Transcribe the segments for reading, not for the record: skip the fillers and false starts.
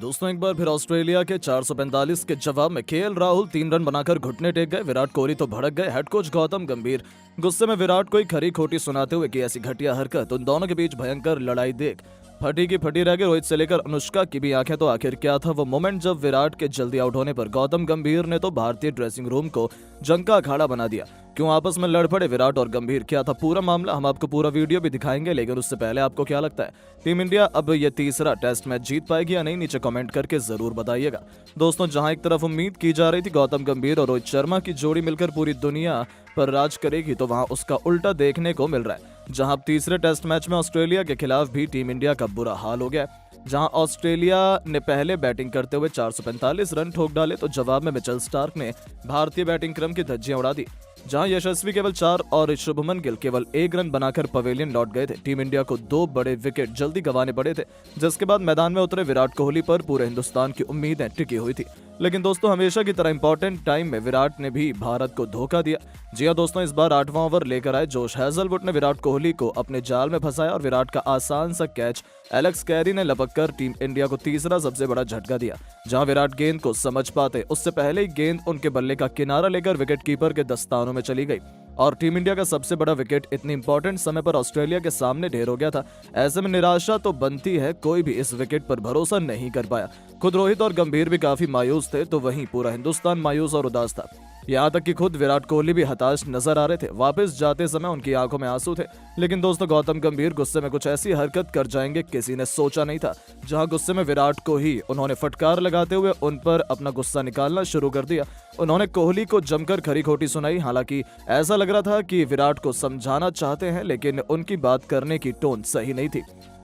दोस्तों एक बार फिर ऑस्ट्रेलिया के 445 के जवाब में केएल राहुल 3 रन बनाकर घुटने टेक गए। विराट कोहली तो भड़क गए। हेड कोच गौतम गंभीर गुस्से में विराट को ही खरी खोटी सुनाते हुए की ऐसी घटिया हरकत। उन दोनों के बीच भयंकर लड़ाई देख फटी की फटी रह गई। रोहित से लेकर अनुष्का की भी आंखें। तो आखिर क्या था वो मोमेंट जब विराट के जल्दी आउट होने पर गौतम गंभीर ने तो भारतीय ड्रेसिंग रूम को जंग का अखाड़ा बना दिया। क्यों आपस में लड़ पड़े विराट और गंभीर, क्या था पूरा मामला, हम आपको पूरा वीडियो भी दिखाएंगे। लेकिन उससे पहले आपको क्या लगता है टीम इंडिया अब ये तीसरा टेस्ट मैच जीत पाएगी या नहीं, नीचे कमेंट करके जरूर बताइएगा। दोस्तों जहां एक तरफ उम्मीद की जा रही थी गौतम गंभीर और रोहित शर्मा की जोड़ी मिलकर पूरी दुनिया पर राज करेगी, तो वहां उसका उल्टा देखने को मिल रहा है। जहां अब तीसरे टेस्ट मैच में ऑस्ट्रेलिया के खिलाफ भी टीम इंडिया का बुरा हाल हो गया। जहां ऑस्ट्रेलिया ने पहले बैटिंग करते हुए 445 रन ठोक डाले, तो जवाब में मिचेल स्टार्क ने भारतीय बैटिंग क्रम की धज्जियां उड़ा दी। जहां यशस्वी केवल 4 और शुभमन गिल केवल 1 रन बनाकर पवेलियन लौट गए थे। टीम इंडिया को 2 बड़े विकेट जल्दी गंवाने पड़े थे, जिसके बाद मैदान में उतरे विराट कोहली पर पूरे हिंदुस्तान की उम्मीदें टिकी हुई थी। लेकिन दोस्तों हमेशा की तरह इंपॉर्टेंट टाइम में विराट ने भी भारत को धोखा दिया। जी हां दोस्तों, इस बार 8वां ओवर लेकर आए जोश हेजलवुड ने विराट कोहली को अपने जाल में फंसाया और विराट का आसान सा कैच एलेक्स कैरी ने लपककर टीम इंडिया को तीसरा सबसे बड़ा झटका दिया। जहां विराट गेंद को समझ पाते उससे पहले ही गेंद उनके बल्ले का किनारा लेकर विकेट कीपर के दस्तानों में चली गई और टीम इंडिया का सबसे बड़ा विकेट इतनी इंपॉर्टेंट समय पर ऑस्ट्रेलिया के सामने ढेर हो गया था। ऐसे में निराशा तो बनती है, कोई भी इस विकेट पर भरोसा नहीं कर पाया। खुद रोहित और गंभीर भी काफी मायूस थे, तो वहीं पूरा हिंदुस्तान मायूस और उदास था। यहाँ तक कि खुद विराट कोहली भी हताश नजर आ रहे थे। वापस जाते समय उनकी आंखों में आंसू थे। लेकिन दोस्तों गौतम गंभीर गुस्से में कुछ ऐसी हरकत कर जाएंगे किसी ने सोचा नहीं था। जहां गुस्से में विराट को ही उन्होंने फटकार लगाते हुए उन पर अपना गुस्सा निकालना शुरू कर दिया। उन्होंने कोहली को जमकर खरी खोटी सुनाई। हालांकि ऐसा लग रहा था कि विराट को समझाना चाहते हैं, लेकिन उनकी बात करने की टोन सही नहीं थी।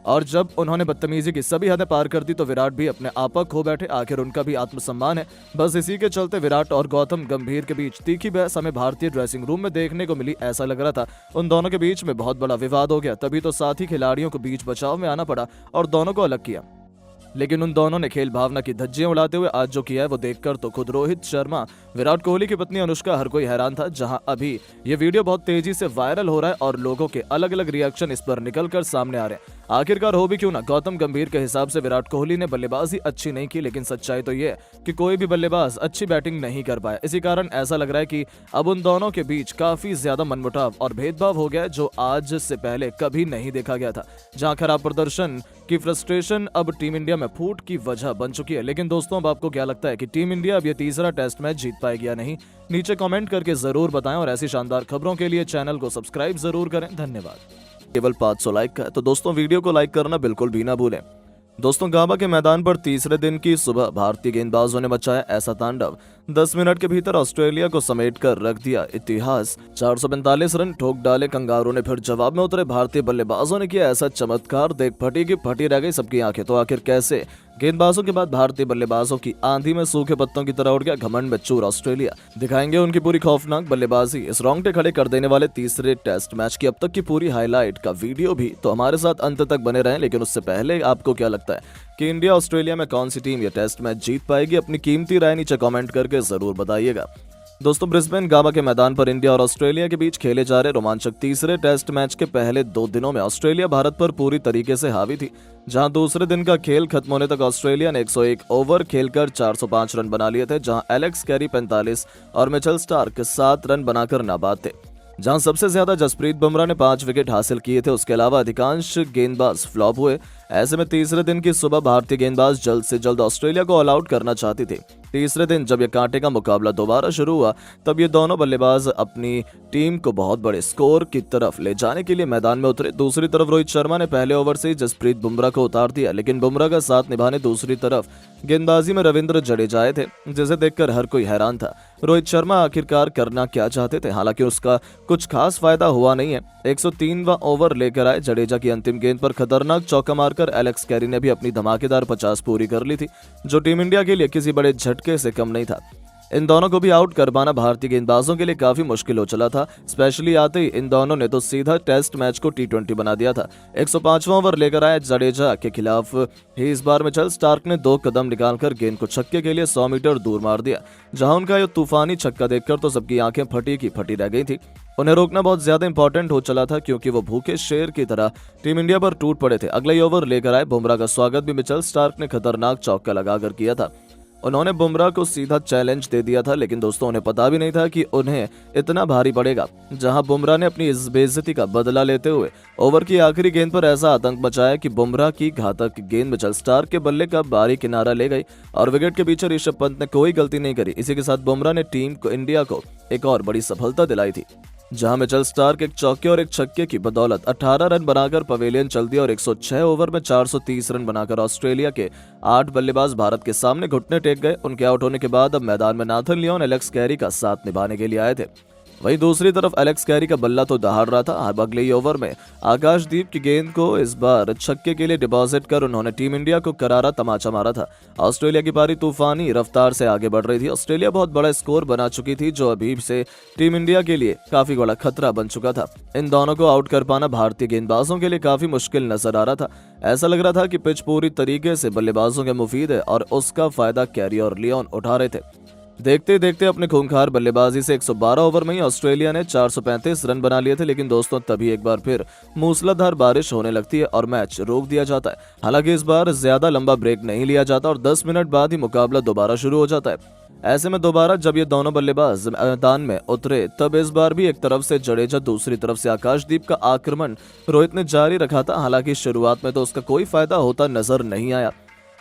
और जब उन्होंने बदतमीजी की सभी हदें पार कर दी तो विराट भी अपने आपा खो बैठे। आखिर उनका भी आत्मसम्मान है। बस इसी के चलते विराट और गौतम गंभीर के बीच तीखी बहस हमें भारतीय ड्रेसिंग रूम में देखने को मिली। ऐसा लग रहा था उन दोनों के बीच में बहुत बड़ा विवाद हो गया। तभी तो साथी खिलाड़ियों को बीच बचाव में आना पड़ा और दोनों को अलग किया। लेकिन उन दोनों ने खेल भावना की धज्जियां उड़ाते हुए आज जो किया है वो देखकर तो खुद रोहित शर्मा, विराट कोहली की पत्नी अनुष्का, हर कोई हैरान था। जहां अभी ये वीडियो बहुत तेजी से वायरल हो रहा है और लोगों के अलग अलग रिएक्शन इस पर निकलकर सामने आ रहे हैं। आखिरकार हो भी क्यों ना, गौतम गंभीर के हिसाब से विराट कोहली ने बल्लेबाजी अच्छी नहीं की, लेकिन सच्चाई तो ये है कि कोई भी बल्लेबाज अच्छी बैटिंग नहीं कर पाया। इसी कारण ऐसा लग रहा है कि अब उन दोनों के बीच काफी ज्यादा मनमुटाव और भेदभाव हो गया, जो आज से पहले कभी नहीं देखा गया था। जहां खराब प्रदर्शन की फ्रस्ट्रेशन अब टीम इंडिया में फूट की वजह बन चुकी है। लेकिन दोस्तों अब आपको क्या लगता है कि टीम इंडिया अब ये तीसरा टेस्ट मैच जीत पाएगी या नहीं, नीचे कमेंट करके जरूर बताएं और ऐसी शानदार खबरों के लिए चैनल को सब्सक्राइब जरूर करें। धन्यवाद। केवल 500 लाइक का है, तो दोस्तों वीडियो को लाइक करना बिल्कुल भी ना भूलें। दोस्तों गाबा के मैदान पर तीसरे दिन की सुबह भारतीय गेंदबाजों ने मचाया ऐसा तांडव, 10 मिनट के भीतर ऑस्ट्रेलिया को समेट कर रख दिया इतिहास। 445 रन ठोक डाले कंगारू ने, फिर जवाब में उतरे भारतीय बल्लेबाजों ने किया ऐसा चमत्कार, देख फटी की फटी रह गई सबकी आंखें। तो आखिर कैसे गेंदबाजों के बाद भारतीय बल्लेबाजों की आंधी में सूखे पत्तों की तरह उड़ गया घमंड में चूर ऑस्ट्रेलिया। दिखाएंगे उनकी पूरी खौफनाक बल्लेबाजी, इस रोंगटे खड़े कर देने वाले तीसरे टेस्ट मैच की अब तक की पूरी हाईलाइट का वीडियो भी। तो हमारे साथ अंत तक बने रहें। लेकिन उससे पहले आपको क्या लगता है कि इंडिया ऑस्ट्रेलिया में कौन सी टीम ये टेस्ट मैच जीत पाएगी? अपनी कीमती राय नीचे कमेंट करके जरूर बताइएगा। दोस्तों ब्रिस्बेन गाबा के मैदान पर इंडिया और ऑस्ट्रेलिया के बीच खेले जा रहे रोमांचक तीसरे टेस्ट मैच के पहले 2 दिनों में ऑस्ट्रेलिया भारत पर पूरी तरीके से हावी थी। जहां दूसरे दिन का खेल खत्म होने तक ऑस्ट्रेलिया ने 101 ओवर खेलकर 405 रन बना लिए थे। जहां एलेक्स कैरी 45 और मिचेल स्टार्क 7 रन बनाकर नाबाद थे। जहां सबसे ज्यादा जसप्रीत बुमराह ने 5 विकेट हासिल किए थे। उसके अलावा अधिकांश गेंदबाज फ्लॉप हुए। ऐसे में तीसरे दिन की सुबह भारतीय गेंदबाज जल्द से जल्द ऑस्ट्रेलिया को ऑल आउट करना चाहती थी। तीसरे दिन जब यह कांटे का मुकाबला दोबारा शुरू हुआ, तब ये दोनों बल्लेबाज अपनी टीम को बहुत बड़े स्कोर की तरफ ले जाने के लिए मैदान में उतरे। दूसरी तरफ रोहित शर्मा ने पहले ओवर से ही जसप्रीत बुमराह को उतार दिया, लेकिन बुमराह का साथ निभाने दूसरी तरफ गेंदबाजी में रविंद्र जडेजा आए थे, जिसे देखकर हर कोई हैरान था। रोहित शर्मा आखिरकार करना क्या चाहते थे? हालांकि उसका कुछ खास फायदा हुआ नहीं है। 103वां ओवर लेकर आए जडेजा की अंतिम गेंद पर खतरनाक चौका मारकर एलेक्स कैरी ने भी अपनी धमाकेदार 50 पूरी कर ली थी, जो टीम इंडिया के लिए किसी बड़े झटके से कम नहीं था। इन दोनों को भी आउट कर पाना भारतीय गेंदबाजों के लिए काफी मुश्किल हो चला था। स्पेशली आते ही इन दोनों ने तो सीधा टेस्ट मैच को T20 बना दिया था। 105वां ओवर लेकर आए जडेजा के खिलाफ ही इस बार मिचेल स्टार्क ने 2 कदम निकालकर गेंद को छक्के के लिए 100 मीटर दूर मार दिया, जहां उनका ये तूफानी छक्का देखकर तो सबकी आंखें फटी की फटी रह गई थी। उन्हें रोकना बहुत ज्यादा इंपॉर्टेंट हो चला था, क्योंकि वो भूखे शेर की तरह टीम इंडिया पर टूट पड़े थे। अगला ही ओवर लेकर आए बुमराह का स्वागत भी मिचेल स्टार्क ने खतरनाक चौका लगाकर किया था। उन्होंने बुमराह को सीधा चैलेंज दे दिया था, लेकिन दोस्तों उन्हें पता भी नहीं था कि उन्हें इतना भारी पड़ेगा। जहां बुमराह ने अपनी इस बेइज्जती का बदला लेते हुए ओवर की आखिरी गेंद पर ऐसा आतंक मचाया कि बुमराह की घातक गेंद मिचेल स्टार्क के बल्ले का बारी किनारा ले गई और विकेट के पीछे ऋषभ पंत ने कोई गलती नहीं करी। इसी के साथ बुमराह ने टीम को इंडिया को एक और बड़ी सफलता दिलाई थी, जहां मिचेल स्टार्क एक चौके और एक छक्के की बदौलत 18 रन बनाकर पवेलियन चल दिया और 106 ओवर में 430 रन बनाकर ऑस्ट्रेलिया के 8 बल्लेबाज भारत के सामने घुटने टेक गए। उनके आउट होने के बाद अब मैदान में नाथन लियोन एलेक्स कैरी का साथ निभाने के लिए आए थे। वहीं दूसरी तरफ एलेक्स कैरी का बल्ला तो दहाड़ रहा था। अब अगले ही ओवर में आकाशदीप की गेंद को इस बार छक्के के लिए डिपॉजिट कर उन्होंने टीम इंडिया को करारा तमाचा मारा था। ऑस्ट्रेलिया की पारी तूफानी रफ्तार से आगे बढ़ रही थी। ऑस्ट्रेलिया बहुत बड़ा स्कोर बना चुकी थी, जो अभी से टीम इंडिया के लिए काफी बड़ा खतरा बन चुका था। इन दोनों को आउट कर पाना भारतीय गेंदबाजों के लिए काफी मुश्किल नजर आ रहा था। ऐसा लग रहा था कि पिच पूरी तरीके से बल्लेबाजों के मुफीद है और उसका फायदा कैरी और लियोन उठा रहे थे। देखते देखते अपने खूंखार बल्लेबाजी से 112 ओवर में ही ऑस्ट्रेलिया ने 435 रन बना लिए थे। लेकिन दोस्तों तभी एक बार फिर मूसलाधार बारिश होने लगती है और मैच रोक दिया जाता है। हालांकि इस बार ज्यादा लंबा ब्रेक नहीं लिया जाता और 10 मिनट बाद ही मुकाबला दोबारा शुरू हो जाता है। ऐसे में दोबारा जब ये दोनों बल्लेबाज मैदान में उतरे, तब इस बार भी एक तरफ से जडेजा, दूसरी तरफ से आकाशदीप का आक्रमण रोहित ने जारी रखा था। हालांकि शुरुआत में तो उसका कोई फायदा होता नजर नहीं आया।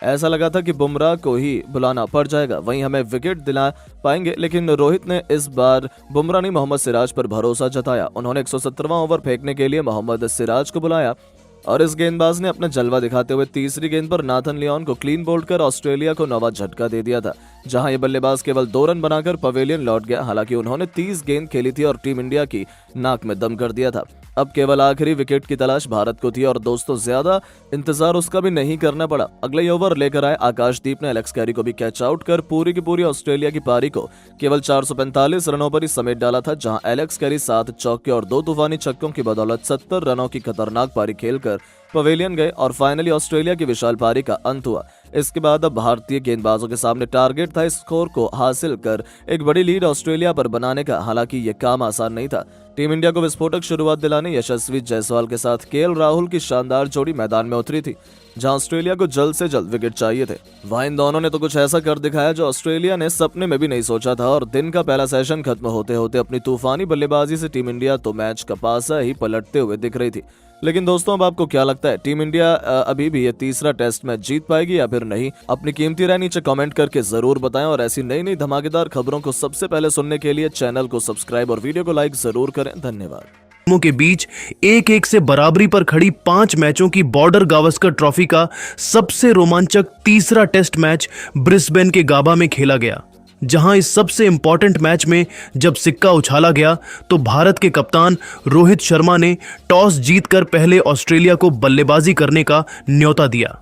ऐसा लगा था कि बुमराह को ही बुलाना पड़ जाएगा, वहीं हमें विकेट दिला पाएंगे। लेकिन रोहित ने इस बार बुमराह ने मोहम्मद सिराज पर भरोसा जताया। उन्होंने 117वां ओवर फेंकने के लिए मोहम्मद सिराज को बुलाया और इस गेंदबाज ने अपना जलवा दिखाते हुए तीसरी गेंद पर नाथन लियोन को क्लीन बोल्ड कर ऑस्ट्रेलिया को नवा झटका दे दिया था, जहां ये बल्लेबाज केवल 2 रन बनाकर पवेलियन लौट गया। हालांकि उन्होंने 30 गेंद खेली थी और टीम इंडिया की नाक में दम कर दिया था। अब केवल आखिरी विकेट की तलाश भारत को थी और दोस्तों ज्यादा इंतजार उसका भी नहीं करना पड़ा। अगले ही ओवर लेकर आए आकाशदीप ने एलेक्स कैरी को भी कैच आउट कर पूरी की पूरी ऑस्ट्रेलिया की पारी को केवल 445 रनों पर ही समेट डाला था, जहां एलेक्स कैरी 7 चौके और 2 तूफानी छक्कों की बदौलत 70 रनों की खतरनाक पारी खेलकर पवेलियन गए और फाइनली ऑस्ट्रेलिया की विशाल पारी का अंत हुआ। इसके बाद अब भारतीय गेंदबाजों के सामने टारगेट था इस स्कोर को हासिल कर एक बड़ी लीड ऑस्ट्रेलिया पर बनाने का। हालांकि ये काम आसान नहीं था। टीम इंडिया को विस्फोटक शुरुआत दिलाने यशस्वी जायसवाल के साथ KL राहुल की शानदार जोड़ी मैदान में उतरी थी, जहां ऑस्ट्रेलिया को जल्द से जल्द विकेट चाहिए थे। वहां इन दोनों ने तो कुछ ऐसा कर दिखाया जो ऑस्ट्रेलिया ने सपने में भी नहीं सोचा था और दिन का पहला सेशन खत्म होते होते अपनी तूफानी बल्लेबाजी से टीम इंडिया तो मैच का पासा ही पलटते हुए दिख रही थी। लेकिन दोस्तों अब आपको क्या लगता है, टीम इंडिया अभी भी ये तीसरा टेस्ट मैच जीत पाएगी या फिर नहीं? अपनी कीमती राय नीचे कमेंट करके जरूर बताएं और ऐसी नई नई धमाकेदार खबरों को सबसे पहले सुनने के लिए चैनल को सब्सक्राइब और वीडियो को लाइक जरूर करें। धन्यवाद। के बीच 1-1 से बराबरी पर खड़ी 5 मैचों की बॉर्डर गावस्कर ट्रॉफी का सबसे रोमांचक तीसरा टेस्ट मैच ब्रिस्बेन के गाबा में खेला गया, जहां इस सबसे इंपॉर्टेंट मैच में जब सिक्का उछाला गया तो भारत के कप्तान रोहित शर्मा ने टॉस जीतकर पहले ऑस्ट्रेलिया को बल्लेबाजी करने का न्योता दिया।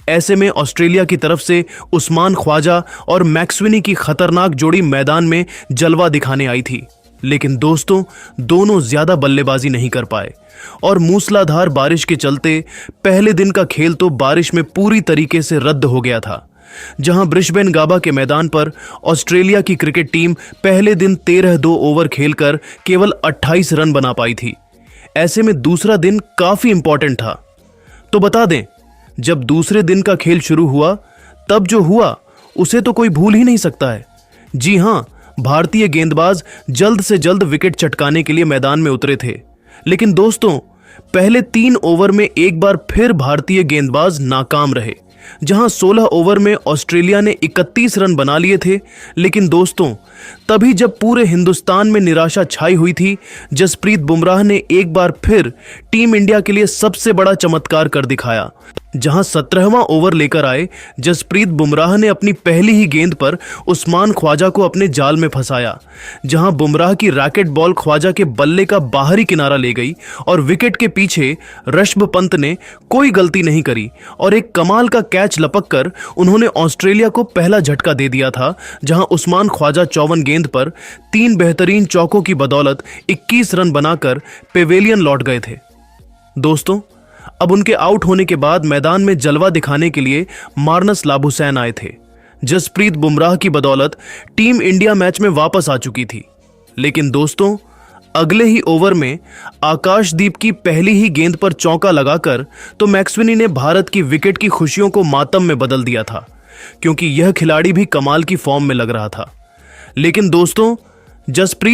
ऐसे में ऑस्ट्रेलिया की तरफ से उस्मान ख्वाजा और मैक्सवेनी की खतरनाक जोड़ी मैदान में जलवा दिखाने आई थी, लेकिन दोस्तों दोनों ज्यादा बल्लेबाजी नहीं कर पाए और मूसलाधार बारिश के चलते पहले दिन का खेल तो बारिश में पूरी तरीके से रद्द हो गया था। जहां ब्रिस्बेन गाबा के मैदान पर ऑस्ट्रेलिया की क्रिकेट टीम पहले दिन 13-2 ओवर खेलकर केवल 28 रन बना पाई थी। ऐसे में दूसरा दिन काफी इंपॉर्टेंट था। तो बता दें, जब दूसरे दिन का खेल शुरू हुआ तब जो हुआ उसे तो कोई भूल ही नहीं सकता है। जी हां, भारतीय गेंदबाज जल्द से जल्द विकेट चटकाने के लिए मैदान में उतरे थे, लेकिन दोस्तों पहले 3 ओवर में एक बार फिर भारतीय गेंदबाज नाकाम रहे। जहां 16 ओवर में ऑस्ट्रेलिया ने 31 रन बना लिए थे, लेकिन दोस्तों तभी जब पूरे हिंदुस्तान में निराशा छाई हुई थी, जसप्रीत बुमराह ने एक बार फिर टीम इंडिया के लिए सबसे बड़ा चमत्कार कर दिखाया, जहां 17वां ओवर लेकर आए जसप्रीत बुमराह ने अपनी पहली ही गेंद पर उस्मान ख्वाजा को अपने जाल में फंसाया, जहां बुमराह की रैकेट बॉल ख्वाजा के बल्ले का बाहरी किनारा ले गई और विकेट के पीछे ऋषभ पंत ने कोई गलती नहीं करी और एक कमाल का कैच लपककर उन्होंने ऑस्ट्रेलिया को पहला झटका दे दिया था, जहां उस्मान ख्वाजा 54 गेंद पर 3 बेहतरीन चौकों की बदौलत 21 रन बनाकर पेवेलियन लौट गए थे। दोस्तों, अब उनके आउट होने के बाद मैदान में जलवा दिखाने के लिए मार्नस लाबुसैन आए थे। जसप्रीत बुमराह की बदौलत टीम इंडिया मैच में वापस आ चुकी थी, लेकिन दोस्तों अगले ही ओवर में आकाशदीप की पहली ही गेंद पर चौका लगाकर तो मैक्सवेनी ने भारत की विकेट की खुशियों को मातम में बदल दिया था, क्योंकि यह खिलाड़ी भी कमाल की फॉर्म में लग रहा था। लेकिन दोस्तों जसप्रीत